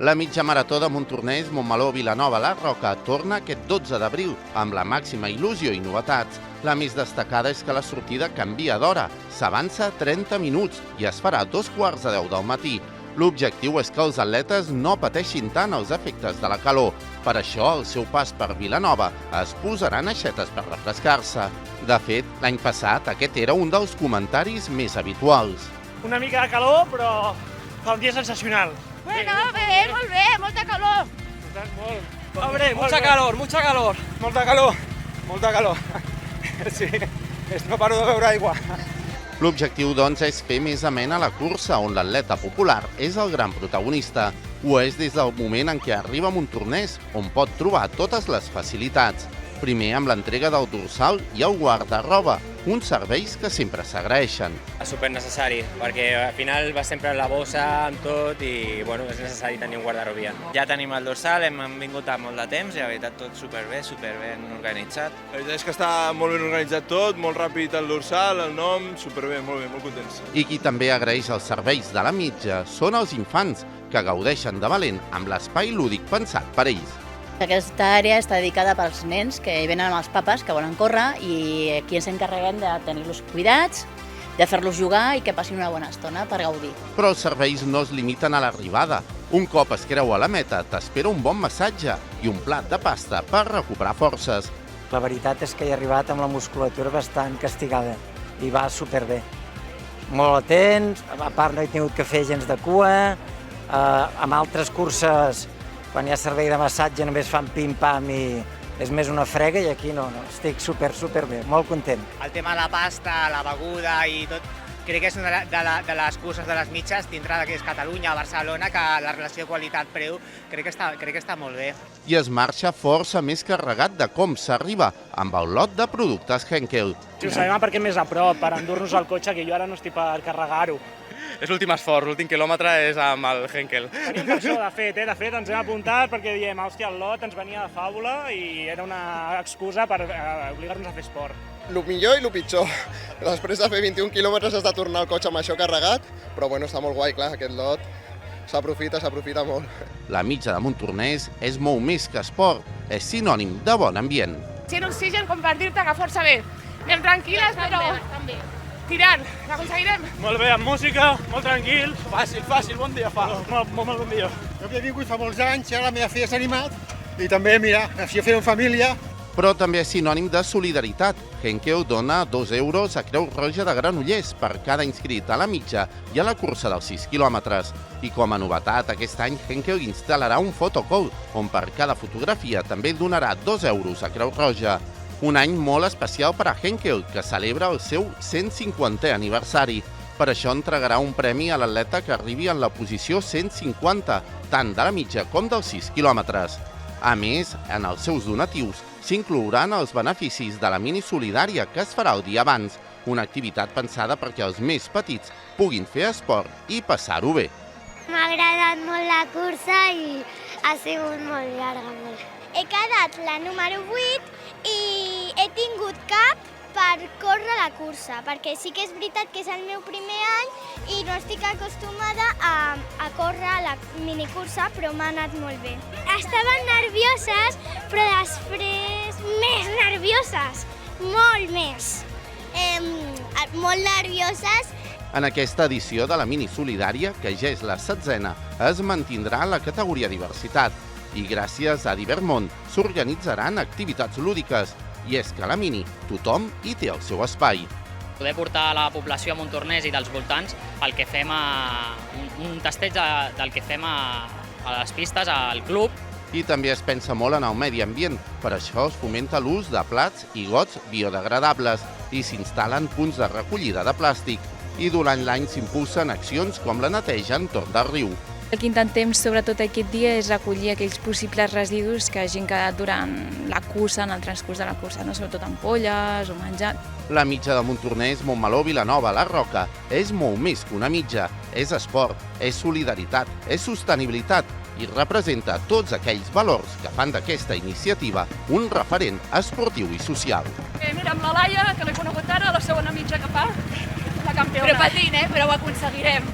La mitja marató de Montornès, Montmeló, Vilanova, La Roca torna aquest 12 d'abril amb la màxima il·lusió i novetats. La més destacada és que la sortida canvia d'hora, s'avança 30 minuts i es farà a 2:15 del matí. L'objectiu és que els atletes no pateixin tant els efectes de la calor. Per això, al seu pas per Vilanova, es posaran aixetes per refrescar-se. De fet, l'any passat aquest era un dels comentaris més habituals. Una mica de calor, però fa un dia sensacional. Bueno, molt bé, molta calor. Molt. Hombre, mucha calor, mucha calor. Molta calor, molta calor. Sí, no paro de beure aigua. L'objectiu, doncs, és fer més amena la cursa, on l'atleta popular és el gran protagonista. Ho és des del moment en què arriba a Montornès, on pot trobar totes les facilitats. Primer amb l'entrega del dorsal i el guarda-roba, uns serveis que sempre s'agraeixen. És supernecessari, perquè al final va sempre a la bossa amb tot i bueno, és necessari tenir un guardarobia. Ja tenim el dorsal, hem vingut a molt de temps i la veritat tot superbé, superben organitzat. La veritat és que està molt ben organitzat tot, molt ràpid el dorsal, el nom, superbé, molt contents. I qui també agraeix els serveis de la mitja són els infants, que gaudeixen de valent amb l'espai lúdic pensat per ells. Aquesta àrea està dedicada pels nens que venen amb els papes que volen córrer i aquí ens encarreguem de tenir-los cuidats, de fer-los jugar i que passin una bona estona per gaudir. Però els serveis no es limiten a l'arribada. Un cop es creu a la meta, t'espera un bon massatge i un plat de pasta per recuperar forces. La veritat és que he arribat amb la musculatura bastant castigada i va superbé. Molt atents, a part no he tingut que fer gens de cua, amb altres curses quan hi ha servei de massatge només fan pim-pam i és més una frega i aquí no, estic superbé, molt content. El tema de la pasta, la beguda i tot, crec que és una de les curses de les mitges dintre que és Catalunya, Barcelona, que la relació qualitat-preu crec que està molt bé. I es marxa força més carregat de com s'arriba amb el lot de productes Henkel. Si ho sabem perquè més a prop, per endur-nos al cotxe, que jo ara no estic per carregar-ho. És l'últim esforç, l'últim quilòmetre és amb el Henkel. Tenim per això, de fet, ens hem apuntat perquè diem, hòstia, el lot ens venia de fàbula i era una excusa per obligar-nos a fer esport. El millor i el pitjor. Després de fer 21 quilòmetres has de tornar al cotxe amb això carregat, però bueno, està molt guai, clar, aquest lot s'aprofita molt. La mitja de Montornès és molt més que esport, és sinònim de bon ambient. Sent oxigen, compartir-te, que força bé. Anem tranquil·les, però tirant, l'aconseguirem. Molt bé, amb música, molt tranquil. Fàcil, bon dia fa. Molt bon dia. Jo havia vingut fa molts anys, ara la meva filla s'ha animat i també, mira, així ho fem en família. Però també és sinònim de solidaritat. Henkel dona 2 euros a Creu Roja de Granollers per cada inscrit a la mitja i a la cursa dels 6 quilòmetres. I com a novetat, aquest any Henkel instal·larà un photocall, on per cada fotografia també donarà 2 euros a Creu Roja. Un any molt especial per a Henkel, que celebra el seu 150è aniversari. Per això entregarà un premi a l'atleta que arribi en la posició 150, tant de la mitja com dels 6 quilòmetres. A més, en els seus donatius s'inclouran els beneficis de la mini solidària que es farà el dia abans, una activitat pensada perquè els més petits puguin fer esport i passar-ho bé. M'ha agradat molt la cursa i ha sigut molt llarga. He quedat la número 8 i he tingut cap per córrer la cursa, perquè sí que és veritat que és el meu primer any i no estic acostumada a córrer la minicursa, però m'ha anat molt bé. Estaven nervioses, però després més nervioses, molt més. Molt nervioses. En aquesta edició de la mini solidària, que ja és la 7a, es mantindrà la categoria diversitat i gràcies a Divermont s'organitzaran activitats lúdiques. I és que a la mini tothom hi té el seu espai. Poder portar a la població a Montornès i dels voltants el que fem un tasteig del que fem a les pistes, al club. I també es pensa molt en el medi ambient. Per això es fomenta l'ús de plats i gots biodegradables i s'instal·len punts de recollida de plàstic. I durant l'any s'impulsen accions com la neteja entorn del riu. El que intentem, sobretot aquest dia, és recollir aquells possibles residus que hagin quedat durant la cursa, en el transcurs de la cursa, sobretot ampolles o menjar. La mitja de Montornès, Montmeló, Vilanova, La Roca és molt més que una mitja. És esport, és solidaritat, és sostenibilitat i representa tots aquells valors que fan d'aquesta iniciativa un referent esportiu i social. Mira, amb la Laia, que l'he conegut ara, la segona mitja que fa, la campiona. Però patint, però ho aconseguirem.